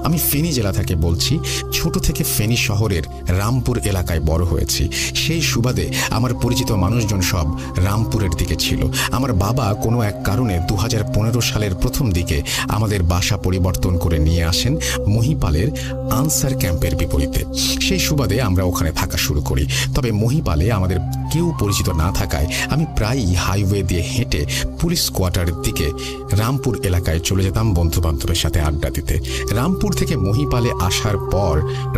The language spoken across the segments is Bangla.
আমি ফেনী জেলা থেকে বলছি। ছোট থেকে ফেনী শহরের রামপুর এলাকায় বড় হয়েছি। সেই সুবাদে আমার পরিচিত মানুষজন সব রামপুরের দিকে ছিল। আমার বাবা কোনো এক কারণে 2015 সালের প্রথম দিকে আমাদের বাসা পরিবর্তন করে নিয়ে আসেন মহিপালের আনসার ক্যাম্পের বিপরীতে। সেই সুবাদে আমরা ওখানে থাকা শুরু করি। তবে মহিপালে আমাদের কেউ পরিচিত না থাকায় আমি প্রায়ই হাইওয়ে দিয়ে হেঁটে পুলিশ কোয়ার্টারের দিকে রামপুর এলাকায় চলে যেতাম বন্ধু বান্ধবের সাথে আড্ডা দিতে। রামপুর থেকে মহিপালে আসার পর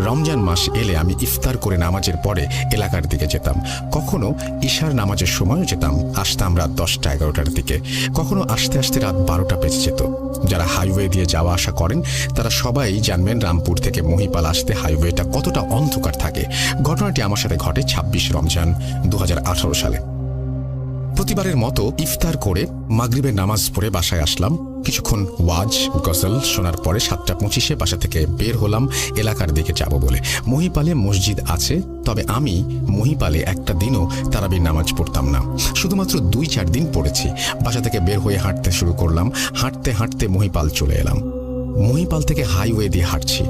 রমজান মাস এলে আমি ইফতার করে নামাজের পরে এলাকার দিকে যেতাম। কখনো ঈশার নামাজের সময়ও যেতাম। আসতাম রাত 10টা-11টার দিকে। কখনো আসতে আসতে রাত 12টা বেজে যেত। যারা হাইওয়ে দিয়ে যাওয়া আসা করেন তারা সবাই জানবেন রামপুর থেকে মহিপাল আসতে হাইওয়েটা কতটা অন্ধকার থাকে। ঘটনাটি আমার সাথে ঘটে 26 রমজান 2018 সালে। প্রতিবারের মতো ইফতার করে মাগরিবের নামাজ পড়ে বাসায় আসলাম। কিছুক্ষণ ওয়াজ গজল শোনার পরে 7টা 25-এ বাসা থেকে বের হলাম এলাকার দিকে যাব বলে। মহিপালে মসজিদ আছে, তবে আমি মহিপালে একটা দিনও তারাবির নামাজ পড়তাম না। শুধুমাত্র 2-4 দিন পড়েছি। বাসা থেকে বের হয়ে হাঁটতে শুরু করলাম। হাঁটতে হাঁটতে মহিপাল চলে এলাম। মহিপাল থেকে হাইওয়ে দিয়ে হাঁটছি।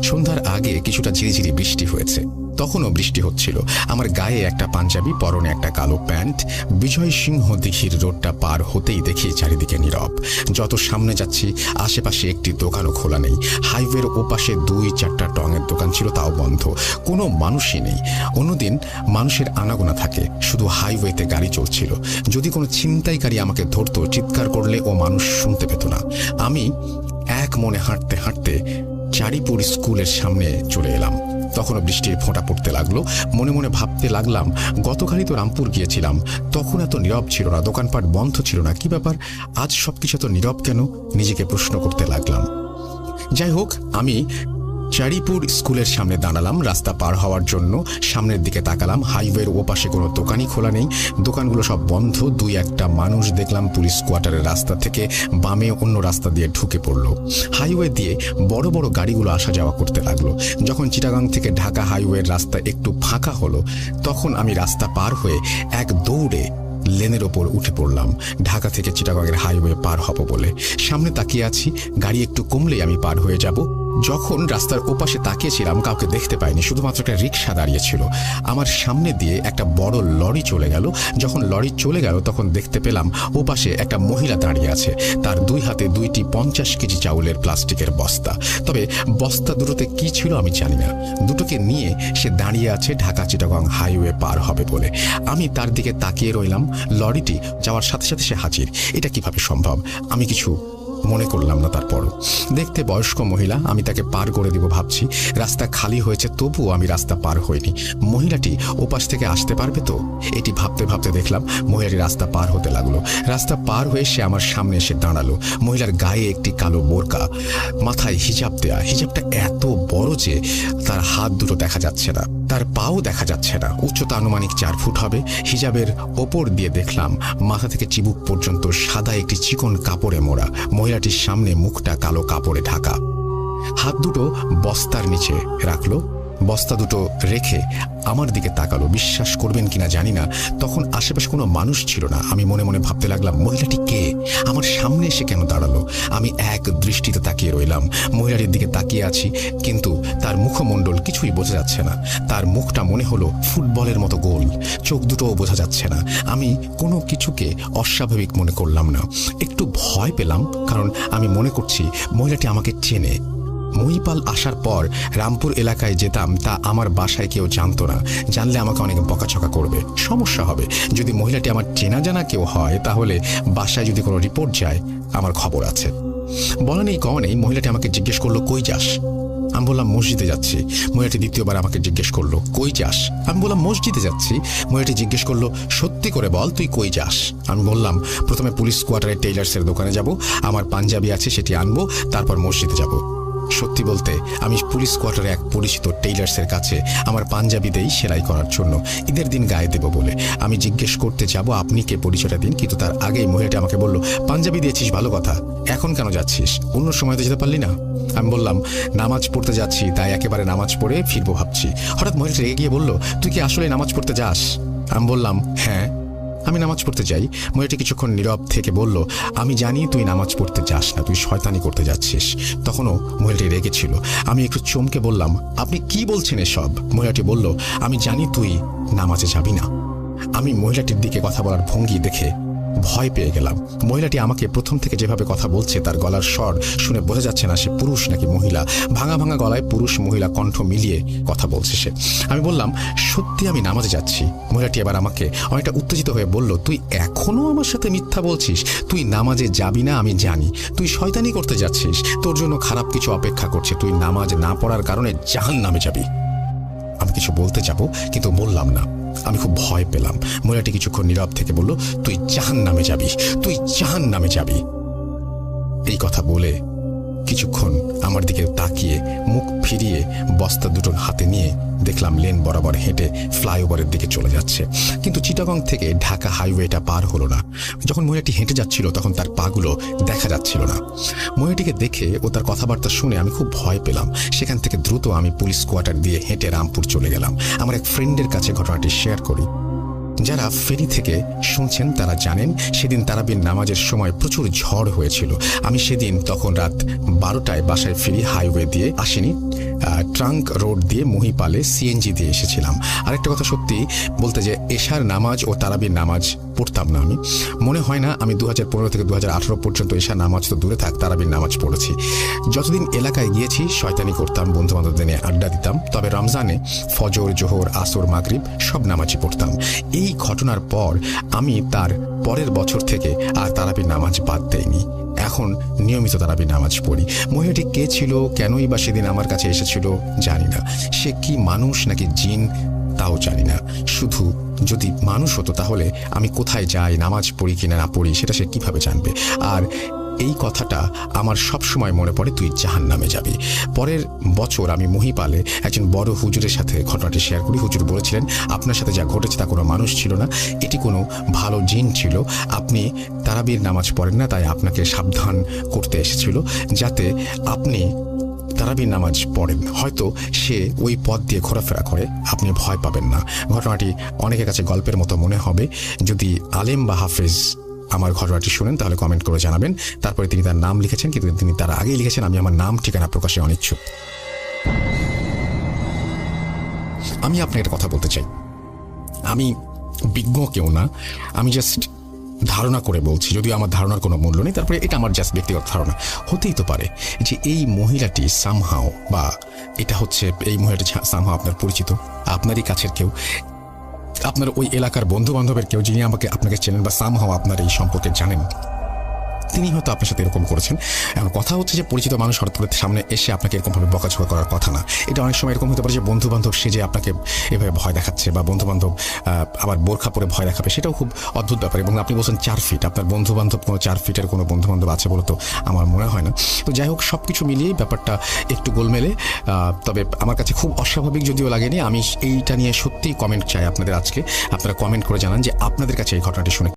সন্ধ্যার আগে কিছুটা ঝিরিঝিরি বৃষ্টি হয়েছে। তখনও বৃষ্টি হচ্ছিল। আমার গায়ে একটা পাঞ্জাবি, পরনে একটা কালো প্যান্ট। বিজয় সিংহ দিঘির রোডটা পার হতেই দেখি চারিদিকে নীরব। যত সামনে যাচ্ছি আশেপাশে একটি দোকানও খোলা নেই। হাইওয়ের ওপাশে 2-4টা টঙের দোকান ছিল, তাও বন্ধ। কোনো মানুষই নেই। অন্যদিন মানুষের আনাগোনা থাকে, শুধু হাইওয়েতে গাড়ি চলছিল। যদি কোনো ছিনতাইকারী আমাকে ধরতো, চিৎকার করলে ও মানুষ শুনতে পেত না। আমি এক মনে হাঁটতে হাঁটতে চারিপুর স্কুলের সামনে চলে এলাম। তখনও বৃষ্টির ফোঁটা পড়তে লাগলো। মনে মনে ভাবতে লাগলাম, গতকালই তো রামপুর গিয়েছিলাম, তখন এত নীরব ছিল না, দোকানপাট বন্ধ ছিল না, কি ব্যাপার আজ সবকিছু এত নীরব কেন? নিজেকে প্রশ্ন করতে লাগলাম। যাই হোক, আমি চারিপুর স্কুলের সামনে দাঁড়ালাম রাস্তা পার হওয়ার জন্য। সামনের দিকে তাকালাম। হাইওয়ের ওপাশে কোনো দোকানই খোলা নেই, দোকানগুলো সব বন্ধ। 2-1টা মানুষ দেখলাম পুলিশ কোয়ার্টারের রাস্তা থেকে বামে অন্য রাস্তা দিয়ে ঢুকে পড়ল। হাইওয়ে দিয়ে বড় বড় গাড়িগুলো আসা যাওয়া করতে লাগলো। যখন চিটাগাং থেকে ঢাকা হাইওয়ের রাস্তা একটু ফাঁকা হলো, তখন আমি রাস্তা পার হয়ে এক দৌড়ে লেনের ওপর উঠে পড়লাম, ঢাকা থেকে চিটাগাংয়ের হাইওয়ে পার হব বলে। সামনে তাকিয়ে আছি, গাড়ি একটু কমলেই আমি পার হয়ে যাব। যখন রাস্তার ওপাশে তাকিয়েছিলাম, কাউকে দেখতে পাইনি, শুধুমাত্র একটা রিক্সা দাঁড়িয়েছিল। আমার সামনে দিয়ে একটা বড় লরি চলে গেল। যখন লরি চলে গেল, তখন দেখতে পেলাম ওপাশে একটা মহিলা দাঁড়িয়ে আছে। তার 2 হাতে 2টি 50 কেজি চাউলের প্লাস্টিকের বস্তা। তবে বস্তা দুটোতে কি ছিল আমি জানি না। দুটোকে নিয়ে সে দাঁড়িয়ে আছে ঢাকা চিটাগাং হাইওয়ে পার হবে বলে। আমি তার দিকে তাকিয়ে রইলাম। লরিটি যাওয়ার সাথে সাথে সে হাজির। এটা কিভাবে সম্ভব? আমি কিছু মনে করলাম না। তারপরও দেখতে বয়স্ক মহিলা, আমি তাকে পার করে দিব ভাবছি। রাস্তা খালি হয়েছে, তবুও আমি রাস্তা পার হইনি। মহিলাটি ওপাশ থেকে আসতে পারবে তো, এটি ভাবতে ভাবতে দেখলাম মহিলাটি রাস্তা পার হতে লাগলো। রাস্তা পার হয়ে সে আমার সামনে এসে দাঁড়ালো। মহিলার গায়ে একটি কালো বোরকা, মাথায় হিজাব দেয়া। হিজাবটা এত বড় যে তার হাত দুটো দেখা যাচ্ছে না, তার পাও দেখা যাচ্ছে না। উচ্চতা আনুমানিক 4 ফুট হবে। হিজাবের ওপর দিয়ে দেখলাম মাথা থেকে চিবুক পর্যন্ত সাদা একটি চিকন কাপড়ে মোড়া। মহিলাটির সামনে মুখটা কালো কাপড়ে ঢাকা। হাত দুটো বস্তার নিচে রাখলো। বস্তা দুটো রেখে আমার দিকে তাকালো। বিশ্বাস করবেন কিনা জানি না, তখন আশেপাশে কোনো মানুষ ছিল না। আমি মনে মনে ভাবতে লাগলাম, মহিলাটি কে? আমার সামনে এসে কেন দাঁড়ালো? আমি এক দৃষ্টিতে তাকিয়ে রইলাম। মহিলাটির দিকে তাকিয়ে আছি, কিন্তু তার মুখমণ্ডল কিছুই বোঝা যাচ্ছে না। তার মুখটা মনে হলো ফুটবলের মতো গোল, চোখ দুটোও বোঝা যাচ্ছে না। আমি কোনো কিছুকে অস্বাভাবিক মনে করলাম না, একটু ভয় পেলাম, কারণ আমি মনে করছি মহিলাটি আমাকে চেনে। মহিপাল আসার পর রামপুর এলাকায় যেতাম, তা আমার বাসায় কেউ জানতো না। জানলে আমাকে অনেক বকাঝকা করবে, সমস্যা হবে। যদি মহিলাটি আমার চেনা জানা কেউ হয়, তাহলে বাসায় যদি কোনো রিপোর্ট যায়, আমার খবর আছে। বলা নেই কওয়া নেই, মহিলাটি আমাকে জিজ্ঞেস করলো, কই যাস? আমি বললাম, মসজিদে যাচ্ছি। মহিলাটি দ্বিতীয়বার আমাকে জিজ্ঞেস করলো, কই যাস? আমি বললাম, মসজিদে যাচ্ছি। মহিলাটি জিজ্ঞেস করলো, সত্যি করে বল, তুই কই যাস? আমি বললাম, প্রথমে পুলিশ কোয়ার্টারের টেইলার্সের দোকানে যাব, আমার পাঞ্জাবি আছে সেটি আনবো, তারপর মসজিদে যাব। সত্যি বলতে আমি পুলিশ কোয়ার্টারে এক পরিচিত টেইলার্সের কাছে আমার পাঞ্জাবি দেই সেলাই করার জন্য, ঈদের দিন গায়ে দেব বলে। আমি জিজ্ঞেস করতে যাব, আপনি কে, পরিচয়টা দিন। কিন্তু তার আগেই মহিলাটি আমাকে বলল, পাঞ্জাবি দিয়েছিস, ভালো কথা, এখন কেন যাচ্ছিস? অন্য সময় তো যেতে পারলি না? আমি বললাম, নামাজ পড়তে যাচ্ছি, তাই একেবারে নামাজ পড়ে ফিরবো ভাবছি। হঠাৎ মহিলাটি রেগে গিয়ে বলল, তুই কি আসলে নামাজ পড়তে যাস? আমি বললাম, হ্যাঁ। আমি নামাজ পড়তে যাই। মহিলাটি কিছুক্ষণ নীরব থেকে বলল, আমি জানি তুই নামাজ পড়তে যাস না, তুই শয়তানি করতে যাচ্ছিস। তখনও মহিলাটি রেগেছিল। আমি একটু চমকে বললাম, আপনি কি বলছেন এসব? মহিলাটি বলল, আমি জানি তুই নামাজে যাবি না। আমি মহিলাটির দিকে কথা বলার ভঙ্গি দেখে ভয় পেয়ে গেলাম। মহিলাটি আমাকে প্রথম থেকে যেভাবে কথা বলছে তার গলার স্বর শুনে বোঝা যাচ্ছে না সে পুরুষ নাকি মহিলা। ভাঙা ভাঙা গলায় পুরুষ মহিলা কণ্ঠ মিলিয়ে কথা বলছে সে। আমি বললাম, সত্যি আমি নামাজে যাচ্ছি। মহিলাটি এবার আমাকে অনেকটা উত্তেজিত হয়ে বলল, তুই এখনো আমার সাথে মিথ্যা বলছিস? তুই নামাজে যাবি না আমি জানি, তুই শয়তানি করতে যাচ্ছিস, তোর জন্য খারাপ কিছু অপেক্ষা করছে, তুই নামাজ না পড়ার কারণে জাহান্নামে যাবি। আমি কিছু বলতে যাব কিন্তু বললাম না। আমি খুব ভয় পেলাম। মহিলাটি কিছুক্ষণ নীরব থেকে বলল, তুই জাহান্নামে যাবি, তুই জাহান্নামে যাবি। এই কথা বলে কিছুক্ষণ আমার দিকে তাকিয়ে মুখ ফিরিয়ে বস্তা দুটো হাতে নিয়ে দেখলাম লেন বরাবর হেঁটে ফ্লাইওভারের দিকে চলে যাচ্ছে। কিন্তু চিটাগং থেকে ঢাকা হাইওয়েটা পার হলো না। যখন মহিলাটি হেঁটে যাচ্ছিল তখন তার পাগুলো দেখা যাচ্ছিল না। মহিলাটিকে দেখে ও তার কথাবার্তা শুনে আমি খুব ভয় পেলাম। সেখান থেকে দ্রুত আমি পুলিশ কোয়ার্টার দিয়ে হেঁটে রামপুর চলে গেলাম। আমার এক ফ্রেন্ডের কাছে ঘটনাটি শেয়ার করি। যারা ফেরি থেকে শুনছেন তারা জানেন সেদিন তারাবির নামাজের সময় প্রচুর ঝড় হয়েছিল। আমি সেদিন তখন রাত 12টায় বাসায় ফিরি। হাইওয়ে দিয়ে আসিনি, ট্রাঙ্ক রোড দিয়ে মহিপালে সিএনজি দিয়ে এসেছিলাম। আরেকটা কথা সত্যি বলতে, যে এশার নামাজ ও তারাবির নামাজ পড়তাম না আমি। মনে হয় না আমি 2015 থেকে 2018 পর্যন্ত এশার নামাজ তো দূরে থাক, তারাবির নামাজ পড়েছি। যতদিন এলাকায় গিয়েছি শয়তানি করতাম, বন্ধু বান্ধবদের নিয়ে আড্ডা দিতাম। তবে রমজানে ফজর, জোহর, আসর, মাগরিব সব নামাজই পড়তাম। এই ঘটনার পর আমি তার পরের বছর থেকে আর তারাবির নামাজ বাদ দেইনি। এখন নিয়মিত তারাবির নামাজ পড়ি। মহিলাটি কে ছিল, কেনই বা সেদিন আমার কাছে এসেছিল জানি না। সে কি মানুষ নাকি জিন তাও জানি না। শুধু যদি মানুষ হতো তাহলে আমি কোথায় যাই, নামাজ পড়ি কিনা না পড়ি সেটা সে কিভাবে জানবে? আর এই কথাটা আমার সব সময় মনে পড়ে, তুই জাহান্নামে যাবি। পরের বছর আমি মহিপালে একজন বড় হুজুরের সাথে ঘটনাটি শেয়ার করি। হুজুর বলেছিলেন, আপনার সাথে যা ঘটেছে তা কোনো মানুষ ছিল না, এটি কোনো ভালো জিন ছিল। আপনি তারাবির নামাজ পড়েন না, তাই আপনাকে সাবধান করতে এসেছিল যাতে আপনি তারাবির নামাজ পড়েন। হয়তো সে ওই পথ দিয়ে ঘোরাফেরা করে, আপনি ভয় পাবেন না। ঘটনাটি অনেকের কাছে গল্পের মতো মনে হবে। যদি আলেম বা হাফেজ আমার ঘটনাটি শুনেন তাহলে কমেন্ট করে জানাবেন। তারপরে তিনি তার নাম লিখেছেন, কিন্তু তিনি তার আগেই লিখেছেন, আমি আমার নাম ঠিকানা প্রকাশে অনিচ্ছুক। আমি আপনাকে একটা কথা বলতে চাই। আমি বিজ্ঞ কেউ না, আমি জাস্ট ধারণা করে বলছি, যদিও আমার ধারণার কোনো মূল্য নেই। তারপরে এটা আমার জাস্ট ব্যক্তিগত ধারণা। হতেই তো পারে যে এই মহিলাটি সামহাও, বা এটা হচ্ছে এই মহিলাটি সামহাও আপনার পরিচিত, আপনারই কাছের কেউ, আপনার ওই এলাকার বন্ধু বান্ধবের কেউ যিনি আপনাকে চেনেন বা সামহাও আপনার এই সম্পর্কে জানেন, তিনি হয়তো আপনার সাথে এরকম করেছেন। এখন কথা হচ্ছে যে পরিচিত মানুষ হঠাৎ করে সামনে এসে আপনাকে এরকমভাবে বকাঝকা করার কথা না। এটা অনেক সময় এরকম হতে পারে যে বন্ধু বান্ধব সেজে আপনাকে এভাবে ভয় দেখাচ্ছে, বা বন্ধু বান্ধব আবার বোরখা পরে ভয় দেখাবে, সেটাও খুব অদ্ভুত ব্যাপার। এবং আপনি বলছেন 4 ফিট, আপনার বন্ধু বান্ধব কোনো 4 ফিটের কোনো বন্ধু বান্ধব আছে বলে তো আমার মনে হয় না। তো যাই হোক, সব কিছু মিলিয়েই ব্যাপারটা একটু গোলমেলে। তবে আমার কাছে খুব অস্বাভাবিক যদিও লাগেনি। আমি এইটা নিয়ে সত্যিই কমেন্ট চাই আপনাদের আজকে। আপনারা কমেন্ট করে জানান যে আপনাদের কাছে এই ঘটনাটি শুনে